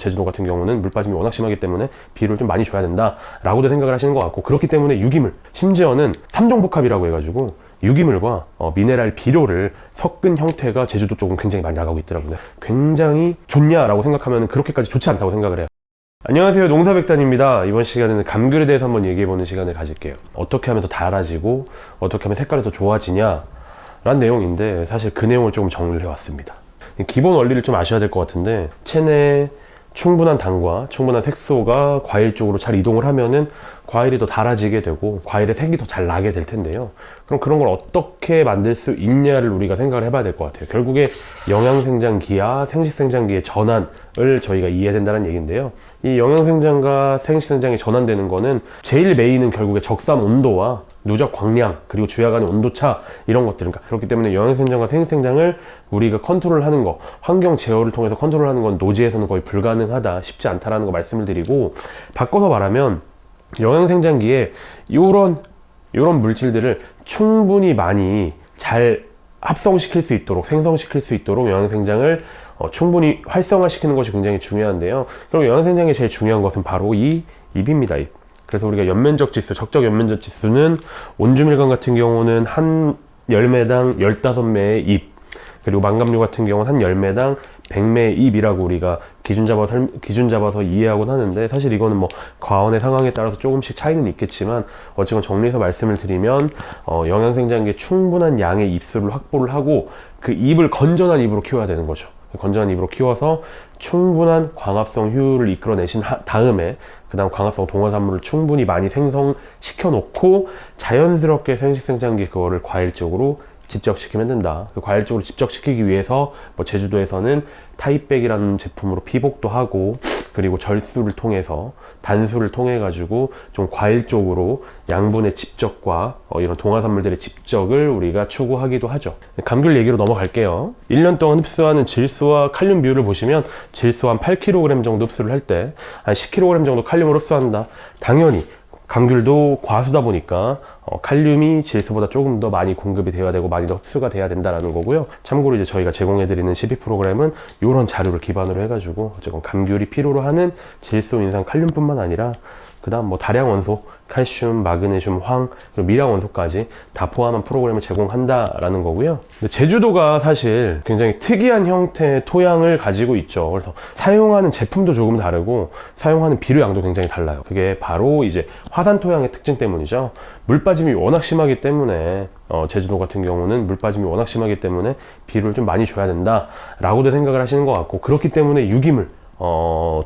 제주도 같은 경우는 물 빠짐이 워낙 심하기 때문에 비료를 좀 많이 줘야 된다 라고도 생각을 하시는 것 같고, 그렇기 때문에 유기물, 심지어는 3종 복합이라고 해가지고 유기물과 미네랄 비료를 섞은 형태가 제주도 쪽은 굉장히 많이 나가고 있더라고요. 굉장히 좋냐라고 생각하면 그렇게까지 좋지 않다고 생각을 해요. 안녕하세요, 농사백단입니다. 이번 시간에는 감귤에 대해서 한번 얘기해보는 시간을 가질게요. 어떻게 하면 더 달아지고 어떻게 하면 색깔이 더 좋아지냐 라는 내용인데, 사실 그 내용을 조금 정리를 해왔습니다. 기본 원리를 좀 아셔야 될 것 같은데, 체내에 충분한 당과 충분한 색소가 과일 쪽으로 잘 이동을 하면은 과일이 더 달아지게 되고 과일의 색이 더 잘 나게 될 텐데요. 그럼 그런 걸 어떻게 만들 수 있냐를 우리가 생각을 해봐야 될 것 같아요. 결국에 영양생장기와 생식생장기의 전환을 저희가 이해해야 된다는 얘기인데요. 이 영양생장과 생식생장이 전환되는 거는 제일 메인은 결국에 적산 온도와 누적 광량, 그리고 주야 간의 온도차, 이런 것들. 그렇기 때문에 영양생장과 생식생장을 우리가 컨트롤하는 거, 환경 제어를 통해서 컨트롤하는 건 노지에서는 거의 불가능하다, 쉽지 않다라는 거 말씀을 드리고, 바꿔서 말하면 영양생장기에 요런 물질들을 충분히 많이 잘 합성시킬 수 있도록, 생성시킬 수 있도록 영양생장을 충분히 활성화시키는 것이 굉장히 중요한데요. 그리고 영양생장에 제일 중요한 것은 바로 이 잎입니다. 잎. 그래서 우리가 연면적 지수, 적적 연면적 지수는 온주밀감 같은 경우는 한 열매당 15매의 잎, 그리고 망감류 같은 경우는 한 열매당 100매의 잎이라고 우리가 기준 잡아서 이해하곤 하는데, 사실 이거는 뭐 과원의 상황에 따라서 조금씩 차이는 있겠지만, 어쨌건 정리해서 말씀을 드리면 영양생장기에 충분한 양의 잎수를 확보를 하고 그 잎을 건전한 잎으로 키워야 되는 거죠. 건전한 잎으로 키워서 충분한 광합성 효율을 이끌어내신 다음에 그 다음 광합성 동화산물을 충분히 많이 생성시켜 놓고 자연스럽게 생식생장기 그거를 과일 쪽으로 집적시키면 된다. 그 과일 쪽으로 집적시키기 위해서 뭐 제주도에서는 타이백이라는 제품으로 피복도 하고, 그리고 절수를 통해서, 단수를 통해 가지고 좀 과일 쪽으로 양분의 집적과 이런 동화산물들의 집적을 우리가 추구하기도 하죠. 감귤 얘기로 넘어갈게요. 1년 동안 흡수하는 질소와 칼륨 비율을 보시면 질소 한 8kg 정도 흡수를 할 때 한 10kg 정도 칼륨을 흡수한다. 당연히 감귤도 과수다 보니까 칼륨이 질소보다 조금 더 많이 공급이 되어야 되고 많이 더 흡수가 돼야 된다라는 거고요. 참고로 이제 저희가 제공해드리는 CP 프로그램은 이런 자료를 기반으로 해가지고 어쨌건 감귤이 필요로 하는 질소, 인산, 칼륨뿐만 아니라 그 다음 뭐 다량 원소, 칼슘, 마그네슘, 황, 그리고 미량 원소까지 다 포함한 프로그램을 제공한다라는 거고요. 근데 제주도가 사실 굉장히 특이한 형태의 토양을 가지고 있죠. 그래서 사용하는 제품도 조금 다르고 사용하는 비료 양도 굉장히 달라요. 그게 바로 이제 화산 토양의 특징 때문이죠. 물 빠짐이 워낙 심하기 때문에 제주도 같은 경우는 물 빠짐이 워낙 심하기 때문에 비료를 좀 많이 줘야 된다 라고도 생각을 하시는 것 같고, 그렇기 때문에 유기물,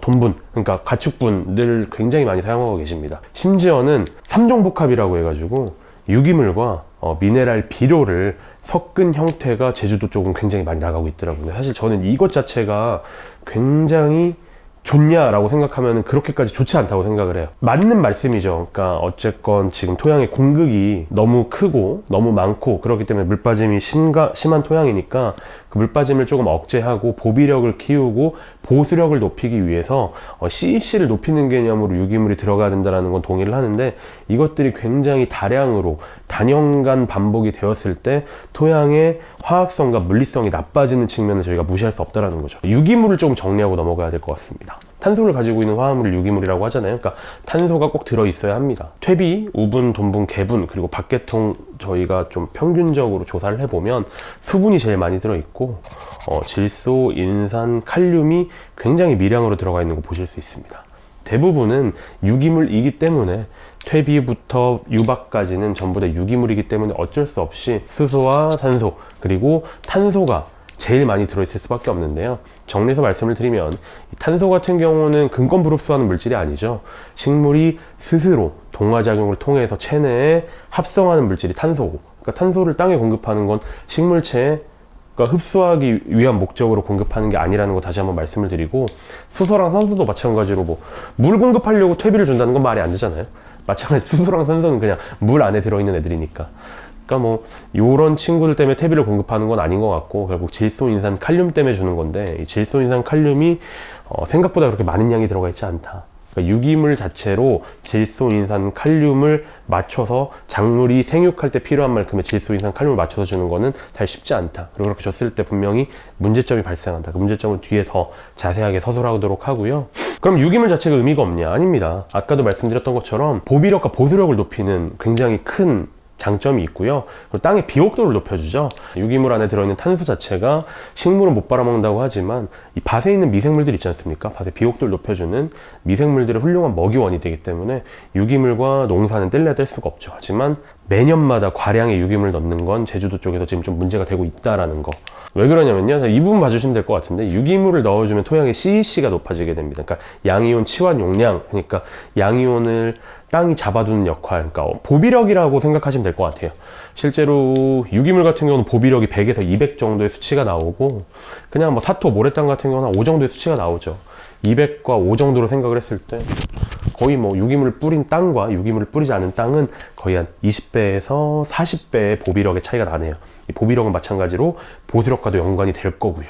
돈분, 그러니까 가축분들 굉장히 많이 사용하고 계십니다. 심지어는 3종 복합이라고 해가지고 유기물과 미네랄 비료를 섞은 형태가 제주도 쪽은 굉장히 많이 나가고 있더라고요. 사실 저는 이것 자체가 굉장히 좋냐라고 생각하면 그렇게까지 좋지 않다고 생각을 해요. 맞는 말씀이죠. 그러니까 어쨌건 지금 토양의 공극이 너무 크고 너무 많고 그렇기 때문에 물빠짐이 심한 토양이니까 그 물빠짐을 조금 억제하고 보비력을 키우고 보수력을 높이기 위해서 CEC를 높이는 개념으로 유기물이 들어가야 된다는 건 동의를 하는데, 이것들이 굉장히 다량으로 단연간 반복이 되었을 때 토양의 화학성과 물리성이 나빠지는 측면을 저희가 무시할 수 없다는 거죠. 유기물을 조금 정리하고 넘어가야 될 것 같습니다. 탄소를 가지고 있는 화합물을 유기물이라고 하잖아요. 그러니까 탄소가 꼭 들어있어야 합니다. 퇴비, 우분, 돈분, 개분, 그리고 박계통 저희가 좀 평균적으로 조사를 해보면 수분이 제일 많이 들어있고 질소, 인산, 칼륨이 굉장히 미량으로 들어가 있는 거 보실 수 있습니다. 대부분은 유기물이기 때문에 퇴비부터 유박까지는 전부 다 유기물이기 때문에 어쩔 수 없이 수소와 산소, 그리고 탄소가 제일 많이 들어있을 수밖에 없는데요. 정리해서 말씀을 드리면 탄소 같은 경우는 근권불 흡수하는 물질이 아니죠. 식물이 스스로 동화작용을 통해서 체내에 합성하는 물질이 탄소고, 그러니까 탄소를 땅에 공급하는 건 식물체에 흡수하기 위한 목적으로 공급하는 게 아니라는 거 다시 한번 말씀을 드리고, 수소랑 산소도 마찬가지로 뭐 물 공급하려고 퇴비를 준다는 건 말이 안 되잖아요. 마찬가지 수소랑 산소는 그냥 물 안에 들어있는 애들이니까. 그러니까 뭐 요런 친구들 때문에 퇴비를 공급하는 건 아닌 것 같고, 결국 질소, 인산, 칼륨 때문에 주는 건데, 이 질소, 인산, 칼륨이 생각보다 그렇게 많은 양이 들어가 있지 않다. 그러니까 유기물 자체로 질소, 인산, 칼륨을 맞춰서 작물이 생육할 때 필요한 만큼의 질소, 인산, 칼륨을 맞춰서 주는 거는 잘 쉽지 않다. 그리고 그렇게 줬을 때 분명히 문제점이 발생한다. 그 문제점은 뒤에 더 자세하게 서술하도록 하고요. 그럼 유기물 자체가 의미가 없냐? 아닙니다. 아까도 말씀드렸던 것처럼 보비력과 보수력을 높이는 굉장히 큰 장점이 있고요. 그리고 땅의 비옥도를 높여주죠. 유기물 안에 들어있는 탄소 자체가 식물은 못 빨아먹는다고 하지만 이 밭에 있는 미생물들 있지 않습니까? 밭의 비옥도를 높여주는 미생물들의 훌륭한 먹이원이 되기 때문에 유기물과 농사는 뗄래야 뗄 수가 없죠. 하지만 매년마다 과량의 유기물을 넣는 건 제주도 쪽에서 지금 좀 문제가 되고 있다라는 거. 왜 그러냐면요. 이 부분 봐주시면 될 것 같은데 유기물을 넣어주면 토양의 CEC가 높아지게 됩니다. 그러니까 양이온 치환 용량, 그러니까 양이온을 땅이 잡아두는 역할, 그러니까 보비력이라고 생각하시면 될 것 같아요. 실제로 유기물 같은 경우는 보비력이 100에서 200 정도의 수치가 나오고 그냥 뭐 사토, 모래땅 같은 경우는 5 정도의 수치가 나오죠. 200과 5 정도로 생각을 했을 때 거의 뭐 유기물을 뿌린 땅과 유기물을 뿌리지 않은 땅은 거의 한 20배에서 40배의 보비력의 차이가 나네요. 이 보비력은 마찬가지로 보수력과도 연관이 될 거고요.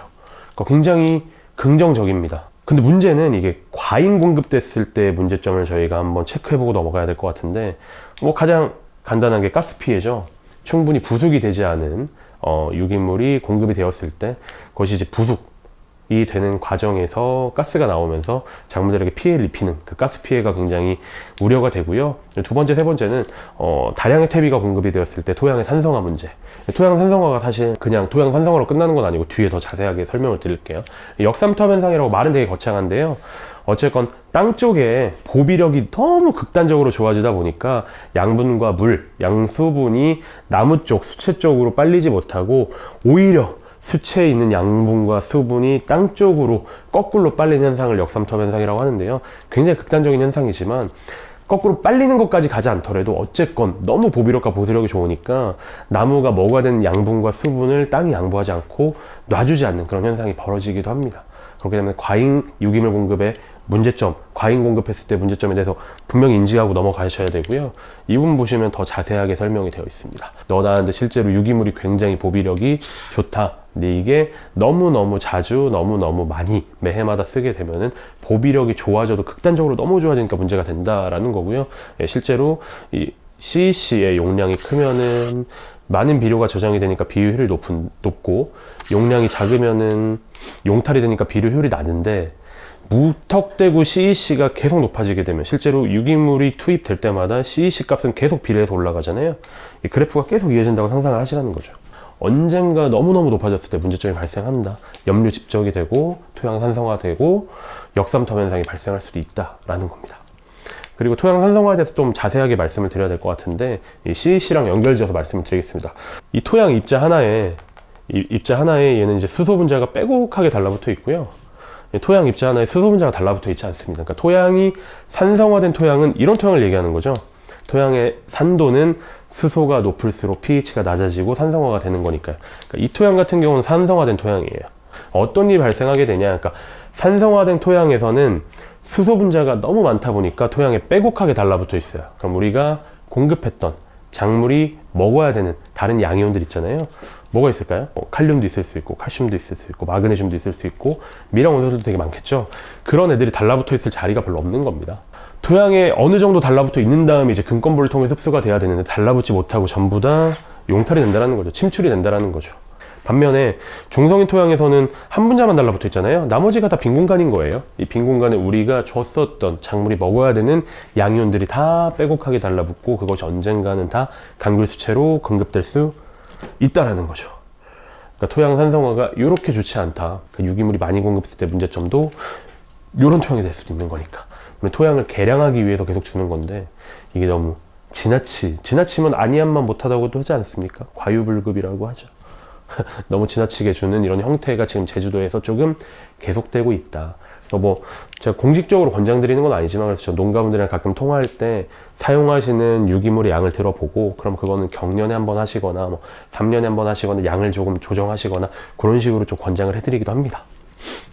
그러니까 굉장히 긍정적입니다. 근데 문제는 이게 과잉 공급됐을 때 문제점을 저희가 한번 체크해보고 넘어가야 될 것 같은데 뭐 가장 간단하게 가스 피해죠. 충분히 부숙이 되지 않은 유기물이 공급이 되었을 때 그것이 이제 부숙이 되는 과정에서 가스가 나오면서 작물들에게 피해를 입히는 그 가스 피해가 굉장히 우려가 되고요. 두 번째, 세 번째는 다량의 퇴비가 공급이 되었을 때 토양의 산성화 문제. 토양 산성화가 사실 그냥 토양 산성화로 끝나는 건 아니고 뒤에 더 자세하게 설명을 드릴게요. 역삼투압 현상이라고 말은 되게 거창한데요. 어쨌건 땅 쪽에 보비력이 너무 극단적으로 좋아지다 보니까 양분과 물, 양수분이 나무 쪽, 수채 쪽으로 빨리지 못하고 오히려 수채에 있는 양분과 수분이 땅 쪽으로 거꾸로 빨리는 현상을 역삼투압 현상이라고 하는데요. 굉장히 극단적인 현상이지만 거꾸로 빨리는 것까지 가지 않더라도 어쨌건 너무 보비력과 보수력이 좋으니까 나무가 먹어야 되는 양분과 수분을 땅이 양보하지 않고 놔주지 않는 그런 현상이 벌어지기도 합니다. 그렇기 때문에 과잉 유기물 공급의 문제점, 과잉 공급했을 때 문제점에 대해서 분명히 인지하고 넘어가셔야 되고요. 이 부분 보시면 더 자세하게 설명이 되어 있습니다. 넣어놨는데 실제로 유기물이 굉장히 보비력이 좋다. 근데 이게 너무너무 자주, 너무너무 많이 매해마다 쓰게 되면은 보비력이 좋아져도 극단적으로 너무 좋아지니까 문제가 된다라는 거고요. 실제로 이 CEC의 용량이 크면은 많은 비료가 저장이 되니까 비료 효율이 높고 용량이 작으면은 용탈이 되니까 비료 효율이 낮은데 무턱대고 CEC가 계속 높아지게 되면 실제로 유기물이 투입될 때마다 CEC 값은 계속 비례해서 올라가잖아요. 이 그래프가 계속 이어진다고 상상을 하시라는 거죠. 언젠가 너무너무 높아졌을 때 문제점이 발생한다. 염류 집적이 되고 토양 산성화되고 역삼투압 현상이 발생할 수도 있다라는 겁니다. 그리고 토양 산성화에 대해서 좀 자세하게 말씀을 드려야 될 것 같은데 이 CEC랑 연결지어서 말씀을 드리겠습니다. 이 토양 입자 하나에 얘는 이제 수소 분자가 빼곡하게 달라붙어 있고요. 토양 입자 하나에 수소 분자가 달라붙어 있지 않습니다. 그러니까 토양이 산성화된 토양은 이런 토양을 얘기하는 거죠. 토양의 산도는 수소가 높을수록 pH가 낮아지고 산성화가 되는 거니까요. 그러니까 이 토양 같은 경우는 산성화된 토양이에요. 어떤 일이 발생하게 되냐? 그러니까 산성화된 토양에서는 수소 분자가 너무 많다 보니까 토양에 빼곡하게 달라붙어 있어요. 그럼 우리가 공급했던 작물이 먹어야 되는 다른 양이온들 있잖아요. 뭐가 있을까요? 칼륨도 있을 수 있고 칼슘도 있을 수 있고 마그네슘도 있을 수 있고 미량 원소들도 되게 많겠죠. 그런 애들이 달라붙어 있을 자리가 별로 없는 겁니다. 토양에 어느 정도 달라붙어 있는 다음에 이제 금권볼을 통해 흡수가 돼야 되는데 달라붙지 못하고 전부 다 용탈이 된다는 거죠. 침출이 된다는 거죠. 반면에 중성인 토양에서는 한 분자만 달라붙어 있잖아요. 나머지가 다 빈 공간인 거예요. 이 빈 공간에 우리가 줬었던 작물이 먹어야 되는 양이온들이 다 빼곡하게 달라붙고 그것이 언젠가는 다 강귤수채로 공급될 수 있다라는 거죠. 그러니까 토양 산성화가 이렇게 좋지 않다. 그 유기물이 많이 공급했을 때 문제점도 이런 토양이 될 수도 있는 거니까. 토양을 개량하기 위해서 계속 주는 건데 이게 너무 지나치면 아니함만 못하다고도 하지 않습니까? 과유불급이라고 하죠. 너무 지나치게 주는 이런 형태가 지금 제주도에서 조금 계속되고 있다. 뭐 제가 공식적으로 권장드리는 건 아니지만 그래서 저 농가분들이랑 가끔 통화할 때 사용하시는 유기물의 양을 들어보고 그럼 그거는 경년에 한번 하시거나 뭐 3년에 한번 하시거나 양을 조금 조정하시거나 그런 식으로 좀 권장을 해드리기도 합니다.